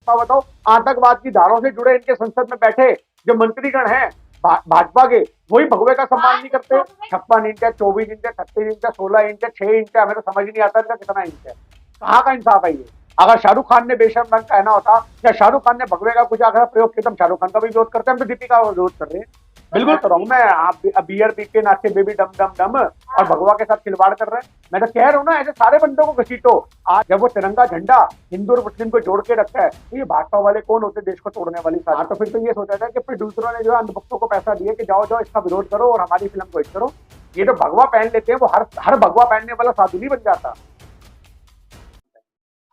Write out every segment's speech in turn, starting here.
बात बताओ, आतंकवाद की धारों से जुड़े इनके संसद में बैठे जो मंत्रीगण हैं भाजपा के, वही भगवे का सम्मान नहीं करते। 56 इंच है, 24 इंच है, 36 इंच है, 16 इंच है, 6 इंच है, हमें तो समझ नहीं आता इनका कितना इंच है। कहाँ का इंसाफ है ये? अगर शाहरुख खान ने बेशर्म रंग पहना होता या शाहरुख खान ने भगवे का कुछ अगर प्रयोग किया तो हम शाहरुख खान का भी विरोध करते हैं, हम तो दीपिका का विरोध कर रहे हैं। बिल्कुल करूँ मैं, आप बियर पी के नाचे बेबी डम डम डम और भगवा के साथ खिलवाड़ कर रहे हैं। मैं तो कह रहा हूँ ना, ऐसे सारे बंदों को घसीटो। आज जब वो तिरंगा झंडा हिंदू और मुस्लिम को जोड़ के रखा है, तो ये भाजपा वाले कौन होते देश को तोड़ने वाली साथ। तो फिर तो ये सोचा था कि प्रोड्यूसरों ने जो है अंधभक्तों को पैसा दिया कि जाओ जाओ इसका विरोध करो और हमारी फिल्म को हिट करो। ये तो भगवा पहन लेते हैं, वो हर भगवा पहनने वाला साधु नहीं बन जाता।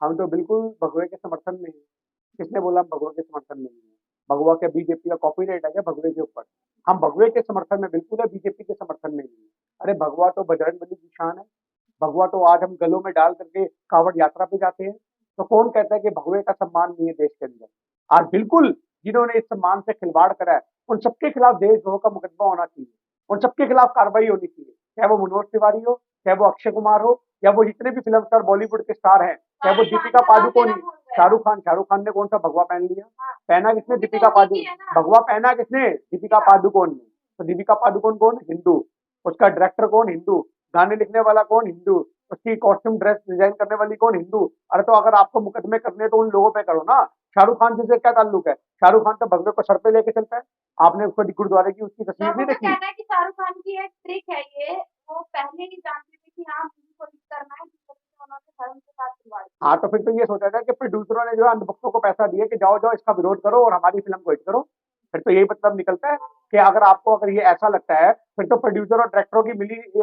हम तो बिल्कुल भगवे के समर्थन में हैं। किसने बोला हम भगवा के समर्थन में नहीं है? भगवा के बीजेपी का कॉपीराइट है क्या भगवे के ऊपर? हम भगवे के समर्थन में बिल्कुल है, बीजेपी के समर्थन में नहीं है। अरे भगवा तो बजरंगबली की शान है। भगवा तो आज हम गलों में डाल करके कावड़ यात्रा पे जाते हैं। तो कौन कहता है कि भगवे का सम्मान नहीं है देश के अंदर? आज बिल्कुल जिन्होंने इस सम्मान से खिलवाड़ करा है, उन सबके खिलाफ देशद्रोह का मुकदमा होना चाहिए। उन सबके खिलाफ कार्रवाई होनी चाहिए, चाहे वो मनोज तिवारी हो, चाहे वो अक्षय कुमार हो, या वो जितने भी फिल्म स्टार बॉलीवुड के स्टार हैं, चाहे वो दीपिका पादुकोण ही। शाहरुख खान ने कौन सा भगवा पहन लिया? पहना किसने? दीपिका पादुकोण। भगवा पहना किसने? दीपिका पादुकोण ने। तो दीपिका पादुकोण कौन? हिंदू। उसका डायरेक्टर कौन? हिंदू। गाने लिखने वाला कौन? हिंदू। उसकी कॉस्ट्यूम ड्रेस डिजाइन करने वाली कौन? हिंदू। अरे तो अगर आपको मुकदमे करने तो उन लोगों पे करो ना। शाहरुख खान से क्या ताल्लुक है? शाहरुख खान तो भगवे को सर पे लेके चलता है। आपने उसको गुरुद्वारे की उसकी तस्वीर नहीं देखी? कहना है कि शाहरुख खान की एक ट्रिक है ये, वो पहले ही जानते थे कि हाँ मूवी को हिट करना है, जिस वजह से उन्होंने धर्म के साथ खिलवाड़ किया। हाँ, तो फिर तो ये सोचा था कि प्रोड्यूसरों ने जो है अंधभक्तों को पैसा दिया कि जाओ जाओ इसका विरोध करो और हमारी फिल्म को हिट करो। फिर तो यही मतलब निकलता है कि अगर ये ऐसा लगता है, फिर तो प्रोड्यूसर और डायरेक्टरों की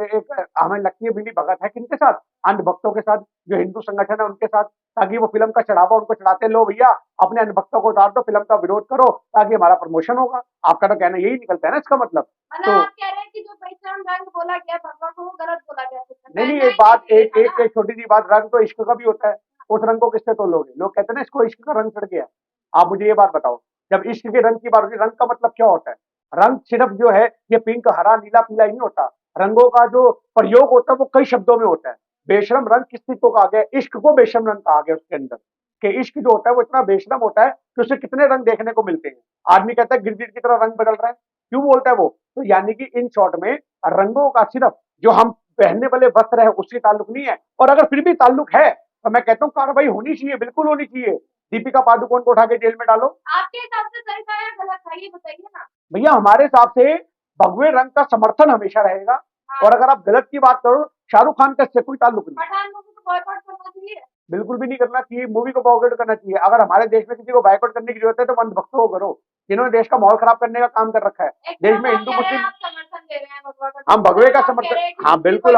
एक हमें लगती है मिली भगत है किनके साथ? अंधभक्तों के साथ, जो हिंदू संगठन है उनके साथ, ताकि वो फिल्म का चढ़ावा उनको चढ़ाते, लो भैया अपने अंधभक्तों को उतार दो, फिल्म का विरोध करो ताकि हमारा प्रमोशन होगा। आपका तो कहना यही निकलता है ना इसका मतलब। मतलब तो आप कह रहे हैं कि जो बेशरम रंग बोला गया भगवा को, वो गलत बोला गया? नहीं, एक बात, एक छोटी सी बात, रंग तो इश्क का भी होता है। उस रंग को किससे तोलोगे? लोग कहते हैं ना इसको इश्क का रंग चढ़ गया। आप मुझे ये बात बताओ, जब इश्क के रंग की बात होती है, रंग का मतलब क्या होता है? रंग सिर्फ जो है ये पिंक, हरा, नीला, पीला ही नहीं होता। रंगों का जो प्रयोग होता है वो कई शब्दों में होता है। बेशरम रंग किस चीज को कहा गया? इश्क को बेशरम रंग कहा गया उसके अंदर। कि इश्क जो होता है वो इतना बेशरम होता है कि उससे कितने रंग देखने को मिलते हैं। आदमी कहता है गिरगिट की तरह रंग बदल रहा है, क्यों बोलता है वो? तो यानी कि इन शॉर्ट में रंगों का सिर्फ जो हम पहनने वाले वस्त्र है उससे ताल्लुक नहीं है। और अगर फिर भी ताल्लुक है तो मैं कहता हूँ कार्रवाई होनी चाहिए, बिल्कुल होनी चाहिए। दीपिका पादुकोण को उठा के जेल में डालो। आपके हिसाब से सही था या गलत था, ये बताइए ना। भैया हमारे हिसाब से भगवे रंग का समर्थन हमेशा रहेगा। और अगर आप गलत की बात करो, शाहरुख खान का इससे कोई ताल्लुक नहीं। पठान मूवी को बॉयकॉट करना चाहिए? बिल्कुल भी नहीं करना चाहिए, मूवी को बॉयकॉट करना चाहिए। अगर हमारे देश में किसी को बॉयकॉट करने की जरूरत है तो अंधभक्तों को करो, जिन्होंने देश का माहौल खराब करने का काम कर रखा है। देश में हिंदू मुस्लिम, आप समर्थन दे रहे हैं भगवा का? हम भगवे का समर्थन, हाँ बिल्कुल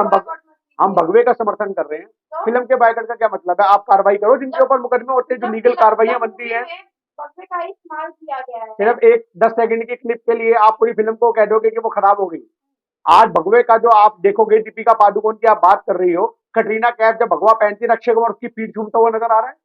हम भगवे का समर्थन कर रहे हैं। फिल्म के बायकॉट का क्या मतलब है? आप कार्रवाई करो जिनके ऊपर मुकदमे होते हैं, जो लीगल कार्रवाई बनती है। भगवे का इस्तेमाल किया गया है सिर्फ एक 10 सेकंड की क्लिप के लिए आप पूरी फिल्म को कह दोगे कि वो खराब हो गई। आज भगवे का जो आप देखोगे, दीपिका पादुकोण की आप बात कर रही हो, कटरीना कैफ जब भगवा पहनती है, अक्षय कुमार उसकी पीठ झूमता हुआ नजर आ रहा है।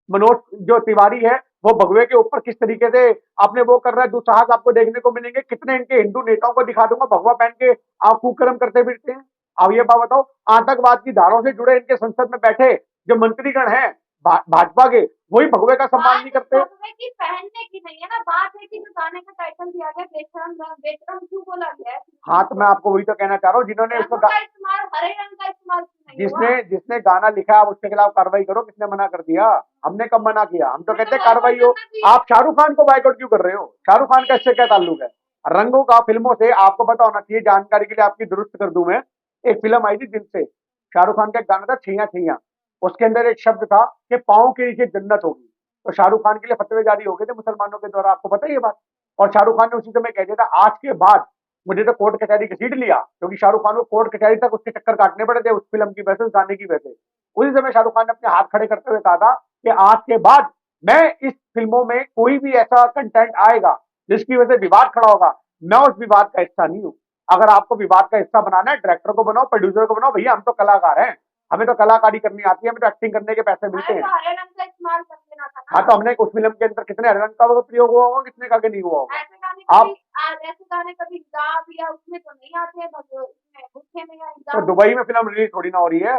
मनोज जो तिवारी है वो भगवे के ऊपर किस तरीके से आपने वो कर रहा है, दुस्साहस आपको देखने को मिलेंगे। कितने इनके हिंदू नेताओं को दिखा दूंगा भगवा पहन के आप कुकर्म करते फिरते हैं। अब ये बात बताओ, आतंकवाद की धारों से जुड़े इनके संसद में बैठे जो मंत्रीगण हैं भाजपा के, वही भगवे का सम्मान नहीं करते। भगवे की पहनने की नहीं है ना, बात है कि जो गाने का टाइटल दिया गया बेशरम रंग, बेशरम क्यों बोला गया है? हाँ, तो मैं आपको वही तो कहना चाह रहा हूँ, जिन्होंने इसको इस्तेमाल, हरे रंग का इस्तेमाल जिसने गाना लिखा है आप उसके खिलाफ कार्रवाई करो। किसने मना कर दिया? हमने कब मना किया? हम तो कहते हैं कार्रवाई हो। आप शाहरुख खान को बाइकआउट क्यों कर रहे हो? शाहरुख खान का इससे क्या ताल्लुक है? रंगों का फिल्मों से आपको पता होना चाहिए, जानकारी के लिए आपकी दुरुस्त कर दूं मैं। एक फिल्म आई थी दिल से, शाहरुख खान का एक गाना था छैया छैया। उसके अंदर एक शब्द था कि पाँव के नीचे जन्नत होगी। तो शाहरुख खान के लिए फतवे जारी हो गए थे मुसलमानों के द्वारा, आपको पता है ये बात? और शाहरुख खान ने उसी समय कह दिया था आज के बाद मुझे तो कोर्ट कचहरी घसीट लिया, क्योंकि शाहरुख खान को कोर्ट कचहरी तक उसके चक्कर काटने पड़े थे उस फिल्म की वजह से, उस गाने की वजह से। उसी समय शाहरुख खान ने अपने हाथ खड़े करते हुए कहा था कि आज के बाद मैं इस फिल्मों में कोई भी ऐसा कंटेंट आएगा जिसकी वजह से विवाद खड़ा होगा, मैं उस विवाद का हिस्सा नहीं हूं। अगर आपको विवाद का हिस्सा बनाना है, डायरेक्टर को बनाओ, प्रोड्यूसर को बनाओ, भैया हम तो कलाकार हैं, हमें तो कलाकारी करनी आती है, हमें तो एक्टिंग करने के पैसे मिलते हैं। हरे रंग का इस्तेमाल कर देना था। हाँ, तो हमने उस फिल्म के अंदर कितने हरे रंग का प्रयोग हुआ होगा, कितने का नहीं हुआ होगा? ऐसे गाने कभी गा या उसमें तो नहीं आते हैं, गुस्से में या तो दुबई में फिल्म रिलीज थोड़ी ना हो रही है,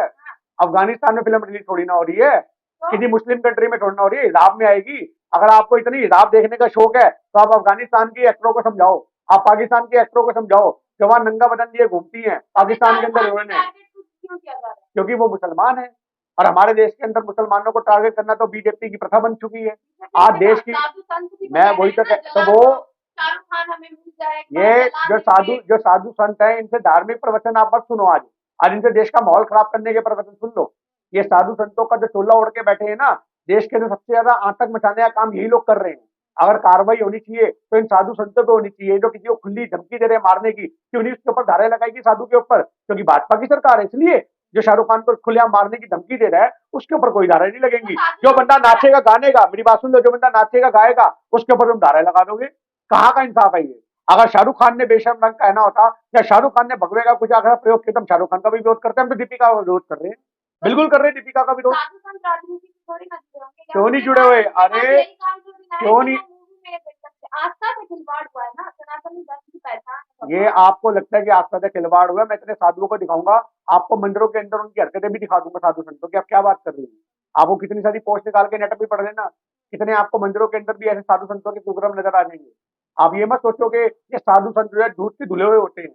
अफगानिस्तान में फिल्म रिलीज थोड़ी ना हो रही है, किसी मुस्लिम कंट्री में थोड़ी ना हो रही है, इलाहाबाद में आएगी। अगर आपको इतनी हिजाब देखने का शौक है तो आप अफगानिस्तान की एक्टरों को समझाओ, आप पाकिस्तान की एक्टरों को समझाओ जो वहां नंगा बदन लिए घूमती हैं पाकिस्तान के अंदर शाहरुख खान उन्होंने, को टारगेट क्यों किया जा रहा है? क्योंकि वो मुसलमान है और हमारे देश के अंदर मुसलमानों को टारगेट करना तो बीजेपी की प्रथा बन चुकी है। आज देश की, साधु संत भी तो मैं कह वही रहे तो हैं ना, तो जला वो दो, शाहरुख खान हमें मिल जाए, एक बार ये जला देंगे। जो साधु संत है इनसे धार्मिक प्रवचन आप मत सुनो। आज आज इनसे देश का माहौल खराब करने के प्रवचन सुन लो। ये साधु संतों का जो टोला उड़ के बैठे हैं ना, देश के अंदर सबसे ज्यादा आतंक मचाने का काम यही लोग कर रहे हैं। अगर कार्रवाई होनी चाहिए तो इन साधु संतों पे होनी चाहिए जो किसी को खुली धमकी दे रहे हैं मारने की, क्यों नहीं उसके ऊपर धाराएं लगाएगी साधु के ऊपर? क्योंकि भाजपा की सरकार है इसलिए। जो शाहरुख खान को खुलेआम मारने की धमकी दे रहा है उसके ऊपर कोई धाराएं नहीं लगेंगी। जो बंदा नाचेगा गानेगा, मेरी बात सुन लो, जो बंदा नाचेगा गाएगा उसके ऊपर तुम धाराएं लगा दोगे। कहाँ का इंसाफ है ये? अगर शाहरुख खान ने बेशर्म रंग कहना होता या शाहरुख खान ने भगवे का कुछ अगर प्रयोग किया तो हम शाहरुख खान का भी विरोध करते हैं। हम तो दीपिका का विरोध कर रहे हैं, बिल्कुल कर रहे हैं दीपिका का विरोध। साधु संत राजनीति से थोड़ी ना जुड़े होंगे, या क्यों नहीं उनके जुड़े पास हुए? उनके पास अरे यही काम जो दिखाया क्यों कि नहीं? हम मूवी में देख सकते हैं। आस्था से खिलवाड़ हुआ है ना, सनातनी धर्म की पहचान है ये भगवान। आपको लगता है कि आस्था से खिलवाड़ हुआ? मैं इतने साधुओं को दिखाऊंगा, आपको मंदिरों के अंदर उनकी हरकतें भी दिखा दूंगा साधु संतों की। आप क्या बात कर रही हैं? आपको कितनी सारी पोस्ट निकाल के नेट पे पढ़ लेना, कितने आपको मंदिरों के अंदर भी ऐसे साधु संतों के कुकर्म नजर आ जाएंगे। आप ये मत सोचो कि ये साधु संत जो है दूध के धुले हुए होते हैं।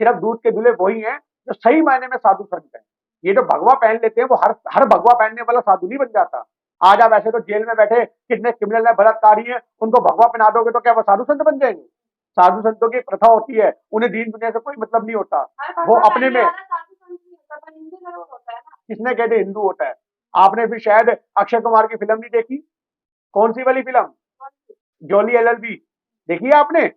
सिर्फ दूध के धुले वही हैं जो सही मायने में साधु संत है। ये जो भगवा पहन लेते हैं वो हर हर भगवा पहनने वाला साधु नहीं बन जाता। आज आप ऐसे तो जेल में बैठे कितने क्रिमिनल है, बलात्कारी हैं, उनको भगवा पहना दोगे तो क्या वो साधु संत बन जाएंगे? साधु संतों की एक प्रथा होती है, उन्हें दीन दुनिया से कोई मतलब नहीं होता। हर वो भगवा अपने पहनने में, वाला साधु संत नहीं होता, पर हिंदू जरूर होता है ना। किसने कहते हिंदू होता है? आपने फिर शायद अक्षय कुमार की फिल्म नहीं देखी। कौन सी वाली फिल्म? कौन सी? जॉली एलएलबी देखी है आपने?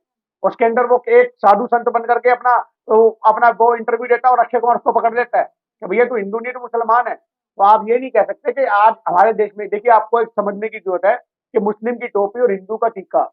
उसके अंदर वो एक साधु संत बन करके अपना वो इंटरव्यू देता है और अक्षय कुमार उसको पकड़ लेता है कि भैया तू हिंदू नहीं, तू मुसलमान है। तो आप ये नहीं कह सकते कि आज हमारे देश में, देखिए आपको एक समझने की जरूरत है कि मुस्लिम की टोपी और हिंदू का टीका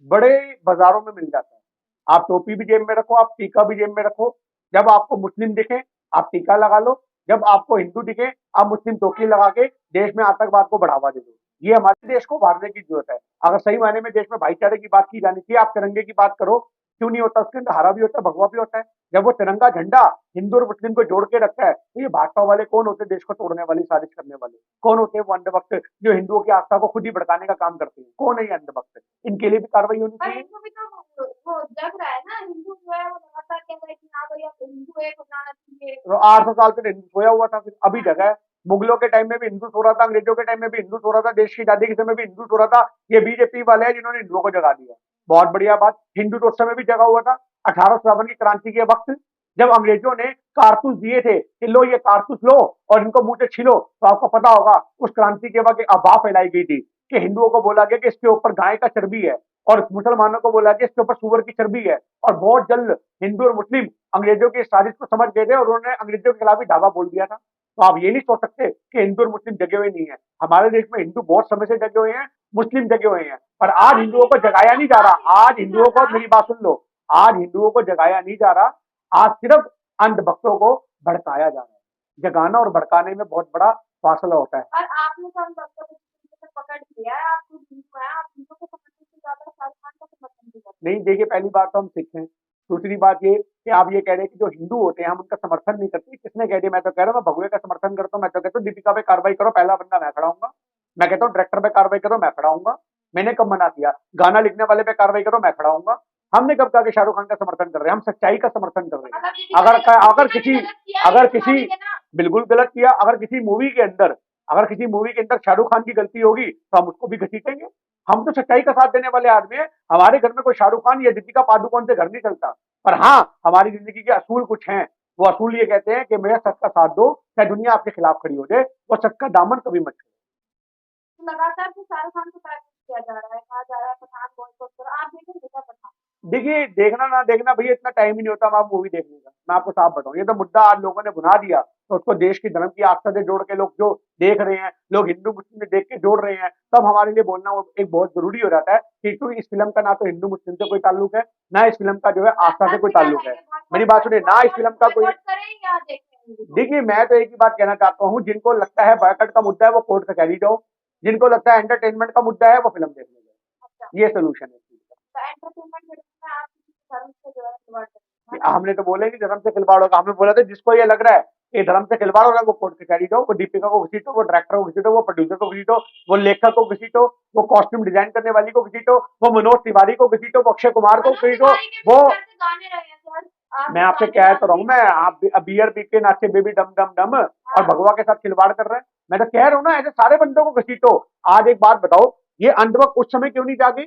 बड़े बाजारों में मिल जाता है। आप टोपी भी जेब में रखो, आप टीका भी जेब में रखो। जब आपको मुस्लिम दिखे आप टीका लगा लो, जब आपको हिंदू दिखे आप मुस्लिम टोपी लगा के देश में आतंकवाद को बढ़ावा दे दो। ये हमारे देश को उभारने की जरूरत है। अगर सही मायने में देश में भाईचारे की बात की जानी चाहिए, आप तिरंगे की बात करो, क्यों नहीं होता? उसके अंदर हरा भी होता है, भगवा भी होता है। जब वो तिरंगा झंडा हिंदू और मुस्लिम को जोड़ के रखता है तो ये भाजपा वाले कौन होते हैं? देश को तोड़ने वाली साजिश करने वाले कौन होते हैं? वो अंधभक्त जो हिंदुओं की आस्था को खुद ही भड़काने का काम करते हैं। कौन है ये अंधभक्त? इनके लिए भी कार्रवाई होनी पर चाहिए। हिंदू भी तो वो जग रहा है ना, हिंदू जो है वो लगातार कह रहा है कि हाँ भैया हिंदू एक हो जाना चाहिए। तो 800 साल से हिंदू सोया हुआ था, फिर अभी जगह है। मुगलों के टाइम में भी हिंदू सो रहा था, अंग्रेजों के टाइम में भी हिंदू सो रहा था, देश की आजादी के समय भी हिंदू सो रहा था। ये बीजेपी वाले हैं जिन्होंने हिंदुओं को जगा दिया। बहुत बढ़िया बात, हिंदू तो उस समय भी जगा हुआ था। 1857 की क्रांति के वक्त जब अंग्रेजों ने कारतूस दिए थे कि लो ये कारतूस लो और इनको मुंह से छिलो, तो आपको पता होगा उस क्रांति के वक्त अफवाह फैलाई गई थी कि हिंदुओं को बोला गया कि इसके ऊपर गाय का चर्बी है और मुसलमानों को बोला गया इसके ऊपर सुअर की चर्बी है। और बहुत जल्द हिंदू और मुस्लिम अंग्रेजों की साजिश को समझ गए थे और उन्होंने अंग्रेजों के खिलाफ ही धावा बोल दिया था। तो आप ये नहीं सोच सकते कि हिंदू और मुस्लिम जगे हुए नहीं है। हमारे देश में हिंदू बहुत समय से जगे हुए हैं, मुस्लिम जगे हुए हैं, पर आज हिंदुओं को जगाया नहीं जा रहा। आज हिंदुओं को, मेरी बात सुन लो, आज हिंदुओं को जगाया नहीं जा रहा। आज सिर्फ अंधभक्तों को भड़काया जा रहा है। जगाना और भड़काने में बहुत बड़ा फासला होता है। और आपने तो हम डॉक्टर को से पकड़ लिया है, आप खुद हिंदू हैं, आप हिंदू के समर्थन से ज्यादा शाहरुख खान का समर्थन भी करते नहीं, देखिए पहली बात तो हम सिख हैं। दूसरी बात ये कि आप ये कह रहे हैं कि जो हिंदू होते हैं हम उनका समर्थन नहीं करते। किसने कह दिया? मैं तो कह रहा हूँ मैं भगवे का समर्थन करता हूँ। मैं तो कहता हूँ दीपिका पे कार्रवाई करो, पहला बंदा मैं खड़ा हूंगा। मैं कहता हूँ डायरेक्टर पे कार्रवाई करो, मैं खड़ा हूंगा। मैंने कब मना किया? गाना लिखने वाले पे कार्रवाई करो, मैं खड़ा हूंगा। हमने कब कहा कि शाहरुख खान का समर्थन कर रहे हैं? हम सच्चाई का समर्थन कर रहे हैं। हैं। अगर किसी गलत किया अगर भी तो किसी मारेंगे ना। बिल्कुल गलत किया, अगर किसी मूवी के अंदर शाहरुख खान की गलती होगी तो हम उसको भी घसीटेंगे। हम तो सच्चाई का साथ देने वाले आदमी हैं। हमारे घर में कोई शाहरुख खान या दीपिका पादुकोण से घर नहीं चलता। पर हाँ, हमारी जिंदगी के असूल कुछ हैं। वो असूल ये कहते हैं कि मेरा सच का साथ दो, चाहे दुनिया आपके खिलाफ खड़ी हो जाए, वो सच का दामन कभी मत छोड़ो। लगातार से शाहरुख खान को टारगेट किया जा रहा है, कहा जा रहा है पठान बॉयकॉट करो। आप देखेंगे क्या पठान? देखिए, देखना ना देखना भैया इतना टाइम ही नहीं होता हमारा मूवी देखने का। मैं आपको साफ बताऊं, ये तो मुद्दा आज लोगों ने बुना दिया तो उसको देश की धर्म की आस्था से जोड़ के लोग जो देख रहे हैं, लोग हिंदू मुस्लिम में देख के जोड़ रहे हैं, तब हमारे लिए बोलना वो एक बहुत जरूरी हो जाता है कि क्योंकि इस फिल्म का ना तो हिंदू मुस्लिम से कोई ताल्लुक है, ना इस फिल्म का जो है आस्था से कोई ताल्लुक है। मेरी बात सुनिए, ना इस फिल्म का कोई, करें या देखें? देखिए मैं तो एक ही बात कहना चाहता हूँ, जिनको लगता है बॉयकॉट का मुद्दा है वो कोर्ट कचहरी जाओ, जिनको लगता है एंटरटेनमेंट का मुद्दा है वो फिल्म देखने जाओ। अच्छा, ये सोल्यूशन है इस चीज तो एंटरटेनमेंट में आप किसी धर्म से जो है खिलवाड़ करते हैं, है का। ना? हमने तो बोले कि धर्म से खिलवाड़ होगा, हमने बोला था जिसको ये लग रहा है ये धर्म से खिलवाड़ हो रहा है, वो कोर्ट कचहरी जाओ, वो दीपिका को घसीटो, वो डायरेक्टर को घसीटो, वो प्रोड्यूसर को घसीटो, वो लेखक को घसीटो, वो कॉस्ट्यूम डिजाइन करने वाली को घसीटो, वो मनोज तिवारी को घसीटो, वो अक्षय कुमार को मनोज घसीटो, तिवारी के भी वो तो घर से गाने रहे हैं सर। मैं आपने आपसे गाने कह डाल तो रहा हूँ, दिए मैं थे। आप बियर पी के नाचे बेबी डम डम डम और हाँ, भगवा के साथ खिलवाड़ कर रहे हैं। मैं तो कह रहा हूँ ना, ऐसे सारे बंदों को घसीटो। आज एक बात बताओ, ये अंधभक्त उस समय क्यों नहीं जागे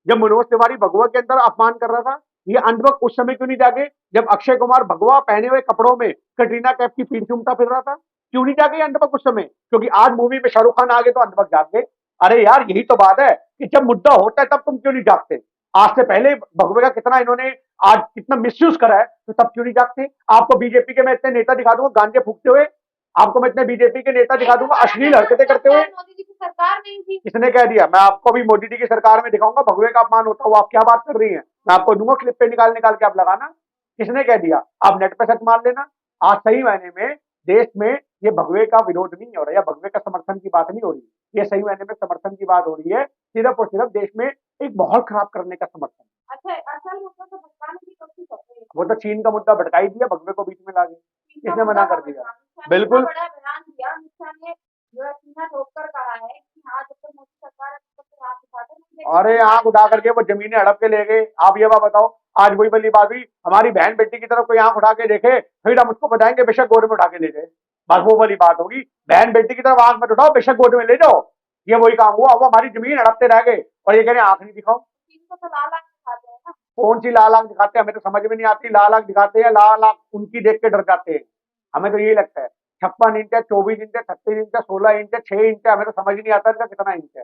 जब मनोज तिवारी भगवा के अंदर अपमान कर रहा था? ये अंधभक्त उस समय क्यों नहीं जागे जब अक्षय कुमार भगवा पहने हुए कपड़ों में कटरीना कैफ की पीठ चूमता फिर रहा था? क्यों नहीं जागे ये अंधभक्त उस समय? क्योंकि आज मूवी में शाहरुख खान आ गए तो अंधभक्त जाग गए। अरे यार, यही तो बात है कि जब मुद्दा होता है तब तुम क्यों नहीं जागते? आज से पहले भगवे का कितना इन्होंने आज कितना मिसयूज करा है, तो तब क्यों नहीं जागते? आपको बीजेपी के मैं इतने नेता दिखा दूंगा गांजे फूकते हुए, आपको मैं इतने बीजेपी के नेता दिखा नहीं तो दूंगा करा अश्लील था हरकतें जब करते हुए। शायद मोदी जी की सरकार नहीं थी। किसने कह दिया? मैं आपको भी मोदी जी की सरकार में दिखाऊंगा भगवे का अपमान होता हुआ। आप क्या बात कर रही हैं? मैं आपको दूंगा क्लिप पे निकाल निकाल के, आप लगाना। किसने कह दिया? आप नेट पे सर्च मार लेना। आज सही मायने में देश में ये भगवे का विरोध नहीं हो रहा, या भगवे का समर्थन की बात नहीं हो रही, ये सही मायने में समर्थन की बात हो रही है। सिर्फ और सिर्फ देश में एक माहौल खराब करने का समर्थन। अच्छा, असल मुद्दा तो भटकाने की कोशिश करते हैं। वो तो चीन का मुद्दा भटका ही दिया, भगवे को बीच में ला के चीन का किसने मुद्दा मना कर था दिया? भटकाने। अमित शाह ने इतना बिल्कुल। बड़ा बयान दिया। अमित शाह ने जो है सीना ठोक कर कहा है कि हाँ, जब तक मोदी सरकार है तब तक आंख उठाते नहीं, लेकिन अरे सरकार आंख उठा करके वो जमीनें हड़प के ले गए। आप ये बात बताओ, आज वही वाली बात हुई, हमारी बहन बेटी की तरफ कोई आंख उठा के देखे फिर हम उसको बताएंगे बेशक गोद में उठा के ले जाए। बस वो वाली बात होगी, बहन बेटी की तरफ आंख मत उठाओ, बेशक गोद में ले जाओ। ये वही काम हुआ, वो हमारी जमीन हड़पते रह गए और ये कह रहे हैं आंख नहीं दिखाओ। चीन को तो लाल आंख दिखाते हैं ना। कौन सी लाल आंख दिखाते हैं? हमें तो समझ में नहीं आती। लाल आंख दिखाते हैं, लाल आंख उनकी देख के डर जाते हैं। हमें तो यही लगता है 56 इंच है, 24 इंच है, 36 इंच है, 16 इंच है, 6 इंच है, हमें तो समझ ही नहीं आता इनका कितना इंच है।